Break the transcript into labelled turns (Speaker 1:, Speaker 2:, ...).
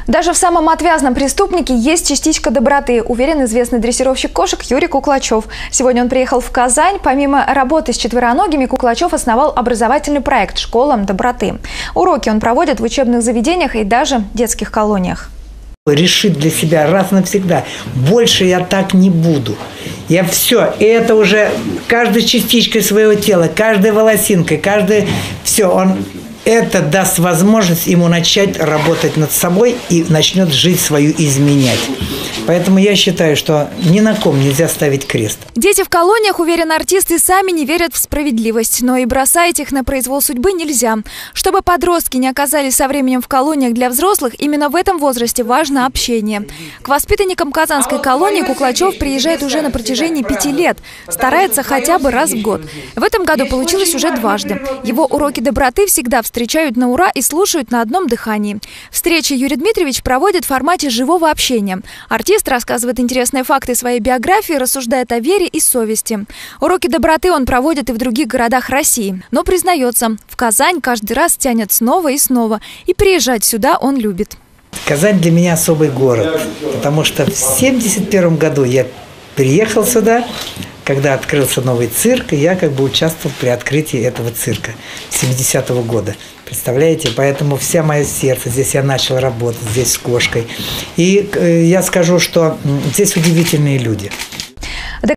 Speaker 1: Даже в самом отвязном преступнике есть частичка доброты, уверен известный дрессировщик кошек Юрий Куклачев. Сегодня он приехал в Казань. Помимо работы с четвероногими, Куклачев основал образовательный проект «Школа доброты». Уроки он проводит в учебных заведениях и даже детских колониях.
Speaker 2: Решить для себя раз навсегда: больше я так не буду. Я все, и это уже каждой частичкой своего тела, каждой волосинкой, это даст возможность ему начать работать над собой и начнет жизнь свою изменять. Поэтому я считаю, что ни на ком нельзя ставить крест.
Speaker 1: Дети в колониях, уверен артист, и сами не верят в справедливость. Но и бросать их на произвол судьбы нельзя. Чтобы подростки не оказались со временем в колониях для взрослых, именно в этом возрасте важно общение. К воспитанникам казанской колонии Куклачев приезжает уже на протяжении 5 лет. Старается хотя бы раз в год. В этом году получилось уже дважды. Его уроки доброты всегда встречают на ура и слушают на одном дыхании. Встречи Юрий Дмитриевич проводит в формате живого общения. Артист рассказывает интересные факты своей биографии, рассуждает о вере и совести. Уроки доброты он проводит и в других городах России. Но признается, в Казань каждый раз тянет снова и снова. И приезжать сюда он любит.
Speaker 2: Казань для меня особый город, потому что в 1971 году я приехал сюда, когда открылся новый цирк, и я участвовал при открытии этого цирка 70-го года. Представляете? Поэтому вся мое сердце, здесь я начал работать, здесь с кошкой. И я скажу, что здесь удивительные люди.